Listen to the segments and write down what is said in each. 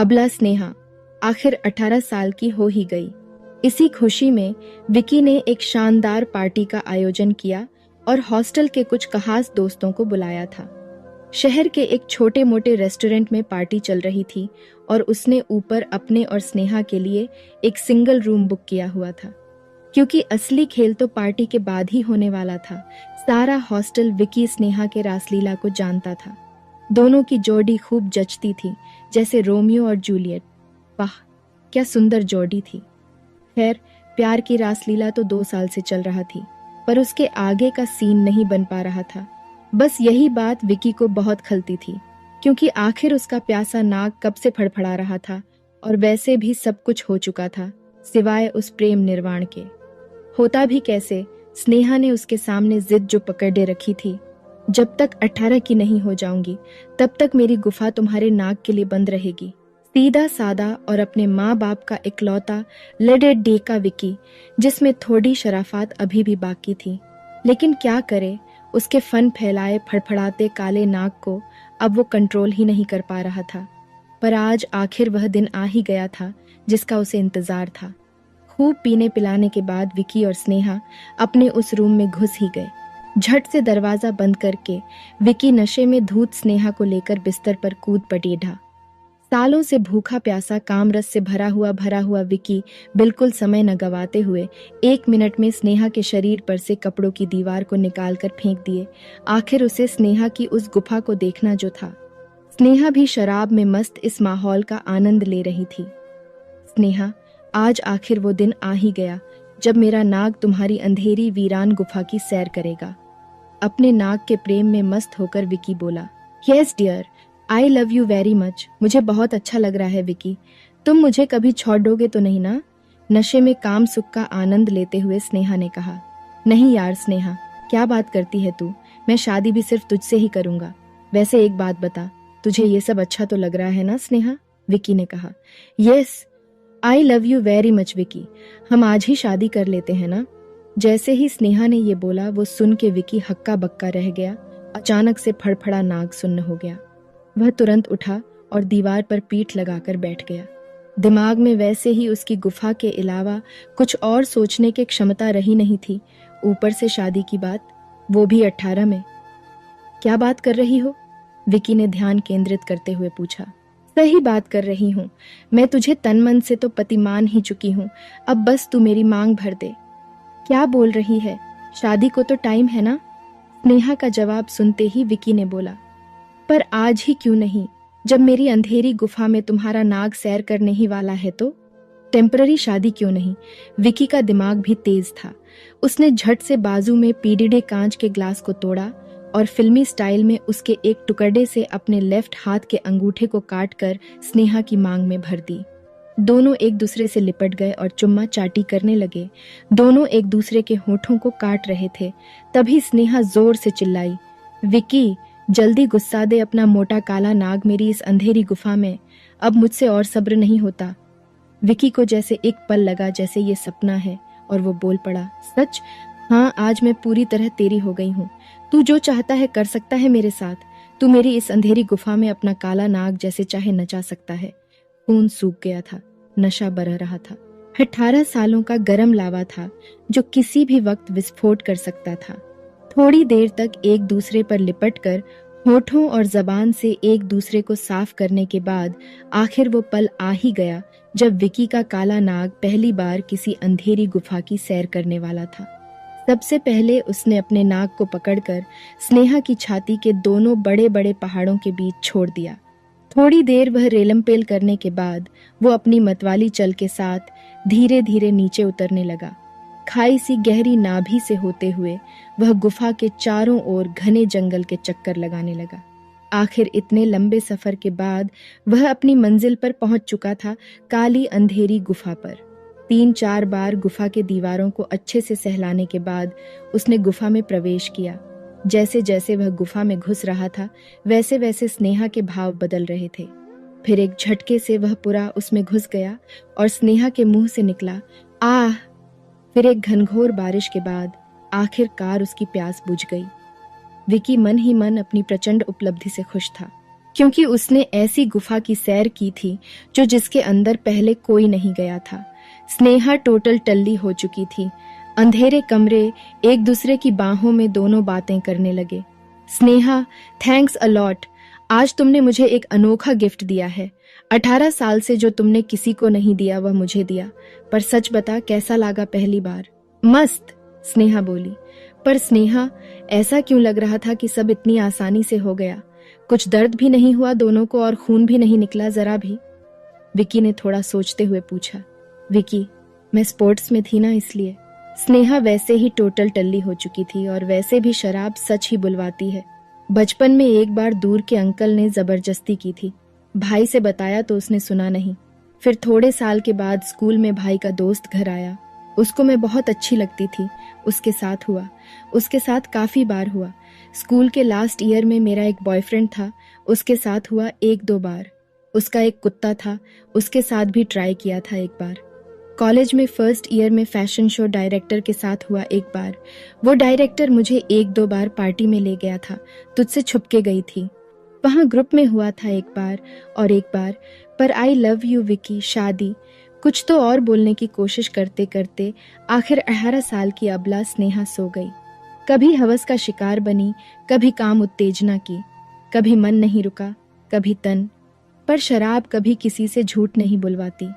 अबला स्नेहा आखिर 18 साल की हो ही गई। इसी खुशी में विकी ने एक शानदार पार्टी का आयोजन किया और हॉस्टल के कुछ खास दोस्तों को बुलाया था। शहर के एक छोटे मोटे रेस्टोरेंट में पार्टी चल रही थी और उसने ऊपर अपने और स्नेहा के लिए एक सिंगल रूम बुक किया हुआ था। क्योंकि असली खेल तो पार्टी के बाद ही होने वाला था, सारा हॉस्टल विकी स्नेहा के रासलीला को जानता था। दोनों की जोड़ी खूब जचती थी, जैसे रोमियो और जूलियट। वाह, क्या सुंदर जोड़ी थी। खैर, प्यार की रासलीला तो 2 साल से चल रहा थी, पर उसके आगे का सीन नहीं बन पा रहा था। बस यही बात विकी को बहुत खलती थी, क्योंकि आखिर उसका प्यासा नाक कब से फड़फड़ा रहा था और वैसे भी सब कुछ हो चुका था, सिवाय उस प्रेम निर्वाण के। होता भी कैसे, स्नेहा ने उसके सामने जिद जो पकड़े रखी थी, जब तक 18 की नहीं हो जाऊंगी तब तक मेरी गुफा तुम्हारे नाक के लिए बंद रहेगी। सीधा सादा और अपने माँ बाप का इकलौता लड़े डे का विकी, जिसमें थोड़ी शराफत अभी भी बाकी थी। लेकिन क्या करे, उसके फन फैलाए फड़फड़ाते काले नाक को अब वो कंट्रोल ही नहीं कर पा रहा था। पर आज आखिर वह दिन आ ही गया था जिसका उसे इंतजार था। खूब पीने पिलाने के बाद विकी और स्नेहा अपने उस रूम में घुस ही गए। झट से दरवाजा बंद करके विकी नशे में धूत स्नेहा को लेकर बिस्तर पर कूद पड़ेढ़ा। सालों से भूखा प्यासा कामरस से भरा हुआ विकी बिल्कुल समय न गवाते हुए 1 मिनट में स्नेहा के शरीर पर से कपड़ों की दीवार को निकालकर फेंक दिए। आखिर उसे स्नेहा की उस गुफा को देखना जो था। स्नेहा भी शराब में मस्त इस माहौल का आनंद ले रही थी। स्नेहा, आज आखिर वो दिन आ ही गया जब मेरा नाग तुम्हारी अंधेरी वीरान गुफा की सैर करेगा। अपने नाग के प्रेम में मस्त होकर विकी बोला। Yes dear, I love you very much. मुझे बहुत अच्छा लग रहा है विकी। तुम मुझे कभी छोड़ दोगे तो नहीं ना? नशे में काम सुख का आनंद लेते हुए स्नेहा ने कहा। नहीं यार स्नेहा, क्या बात करती है तू? मैं शादी भी सिर्फ तुझसे ही करूंगा। वैसे एक बात बता, तुझे ये सब अच्छा तो लग रहा है ना स्नेहा? विकी ने कहा। Yes, I love you very much Vicky. हम आज ही शादी कर लेते हैं ना? जैसे ही स्नेहा ने ये बोला, वो सुन के विकी हक्का बक्का रह गया। अचानक से फड़फड़ा नाग सुन्न हो गया। वह तुरंत उठा और दीवार पर पीठ लगाकर बैठ गया। दिमाग में वैसे ही उसकी गुफा के अलावा कुछ और सोचने की क्षमता रही नहीं थी। ऊपर से शादी की बात, वो भी 18 में। क्या बात कर रही हो? विकी ने ध्यान केंद्रित करते हुए पूछा। सही बात कर रही हूँ। मैं तुझे तन मन से तो पतिमान ही चुकी हूँ। अब बस तू मेरी मांग भर दे। क्या बोल रही है? शादी को तो टाइम है ना? स्नेहा का जवाब सुनते ही विकी ने बोला। पर आज ही क्यों नहीं, जब मेरी अंधेरी गुफा में तुम्हारा नाग सैर करने ही वाला है तो? टेम्पररी शादी क्यों नहीं? विकी का दिमाग भी तेज था। उसने झट से बाजू में पीडीडे कांच के ग्लास को तोड़ा और फिल्मी स्टाइल में उसके एक टुकड़े से अपने लेफ्ट हाथ के अंगूठे को काटकर स्नेहा की मांग में भर दी। दोनों एक दूसरे से लिपट गए और चुम्मा चाटी करने लगे। दोनों एक दूसरे के होठों को काट रहे थे। तभी स्नेहा जोर से चिल्लाई, विकी, जल्दी गुस्सा दे अपना मोटा काला नाग मेरी इस अंधेरी गुफा में। अब मुझसे और सब्र नहीं होता। विकी को जैसे एक पल लगा जैसे ये सपना है, और वो बोल पड़ा, सच? हाँ, आज मैं पूरी तरह तेरी हो गई हूँ। तू जो चाहता है कर सकता है मेरे साथ। तू मेरी इस अंधेरी गुफा में अपना काला नाग जैसे चाहे नचा सकता है। खून सूख गया था, नशा बरह रहा था। 18 सालों का गरम लावा था जो किसी भी वक्त विस्फोट कर सकता था। थोड़ी देर तक एक दूसरे पर लिपटकर होठों और जबान से एक दूसरे को साफ करने के बाद आखिर वो पल आ ही गया जब विकी का काला नाग पहली बार किसी अंधेरी गुफा की सैर करने वाला था। सबसे पहले उसने अपने नाग को पकड़कर स्नेहा की छाती के दोनों बड़े बड़े पहाड़ों के बीच छोड़ दिया। थोड़ी देर वह रेलमपेल करने के बाद वो अपनी मतवाली चल के साथ धीरे धीरे नीचे उतरने लगा। खाई सी गहरी नाभि से होते हुए वह गुफा के चारों ओर घने जंगल के चक्कर लगाने लगा। आखिर इतने लंबे सफर के बाद वह अपनी मंजिल पर पहुंच चुका था, काली अंधेरी गुफा पर। 3-4 बार गुफा के दीवारों को अच्छे से सहलाने के बाद उसने गुफा में प्रवेश किया। जैसे जैसे वह गुफा में घुस रहा था, वैसे वैसे स्नेहा के भाव बदल रहे थे। फिर एक झटके से वह पूरा उसमें घुस गया और स्नेहा के मुंह से निकला, आह। फिर एक घनघोर बारिश के बाद आखिरकार उसकी प्यास बुझ गई। विकी मन ही मन अपनी प्रचंड उपलब्धि से खुश था। क्योंकि उसने ऐसी गुफा की सैर की थी जो जिसके अंदर पहले कोई नहीं गया था। स्नेहा टोटल टल्ली हो चुकी थी। अंधेरे कमरे, एक दूसरे की बाहों में दोनों बातें करने लगे। Sneha, thanks a lot. आज तुमने मुझे एक अनोखा गिफ्ट दिया है। 18 साल से जो तुमने किसी को नहीं दिया वह मुझे दिया। पर सच बता, कैसा लगा पहली बार? मस्त, स्नेहा बोली। पर स्नेहा, ऐसा क्यों लग रहा था कि सब इतनी आसानी से हो गया? कुछ दर्द भी नहीं हुआ दोनों को और खून भी नहीं निकला जरा भी? विकी ने थोड़ा सोचते हुए पूछा। विकी, मैं स्पोर्ट्स में थी ना, इसलिए। स्नेहा वैसे ही टोटल टल्ली हो चुकी थी और वैसे भी शराब सच ही बुलवाती है। बचपन में एक बार दूर के अंकल ने जबरदस्ती की थी। भाई से बताया तो उसने सुना नहीं। फिर थोड़े साल के बाद स्कूल में भाई का दोस्त घर आया। उसको मैं बहुत अच्छी लगती थी। उसके साथ हुआ। उसके साथ काफी बार हुआ। स्कूल के लास्ट ईयर में मेरा एक बॉयफ्रेंड था। उसके साथ हुआ 1-2 बार। उसका एक कुत्ता था। उसके साथ भी ट्राई किया था एक बार। कॉलेज में फर्स्ट ईयर में फैशन शो डायरेक्टर के साथ हुआ एक बार। वो डायरेक्टर मुझे 1-2 बार पार्टी में ले गया था। तुझसे छुप के गई थी। वहां ग्रुप में हुआ था एक बार और एक बार। पर आई लव यू विकी, शादी, कुछ तो और बोलने की कोशिश करते करते आखिर 18 साल की अबला स्नेहा सो गई। कभी हवस का शिकार बनी, कभी काम उत्तेजना की, कभी मन नहीं रुका, कभी तन। पर शराब कभी किसी से झूठ नहीं बुलवाती।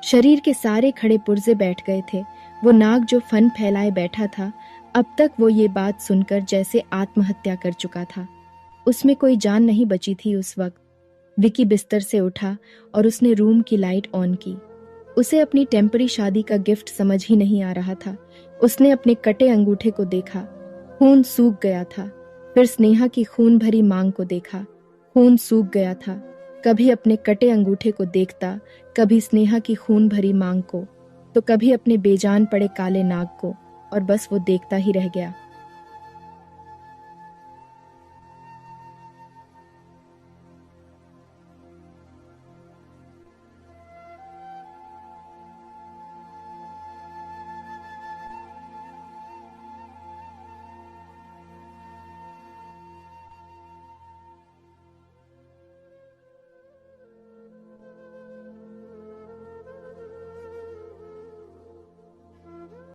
शरीर के सारे खड़े पुर्जे बैठ गए थे। वो नाग जो फन फैलाए बैठा था, अब तक वो ये बात सुनकर जैसे आत्महत्या कर चुका था। उसमें कोई जान नहीं बची थी उस वक्त। विकी बिस्तर से उठा और उसने रूम की लाइट ऑन की। उसे अपनी टेम्परी शादी का गिफ्ट समझ ही नहीं आ रहा था। उसने अपने कटे अंगूठे को देखा। खून सूख गया था। फिर स्नेहा की खून भरी मांग को देखा। खून सूख गया था। कभी अपने कटे अंगूठे को देखता, कभी स्नेहा की खून भरी मांग को, तो कभी अपने बेजान पड़े काले नाग को, और बस वो देखता ही रह गया।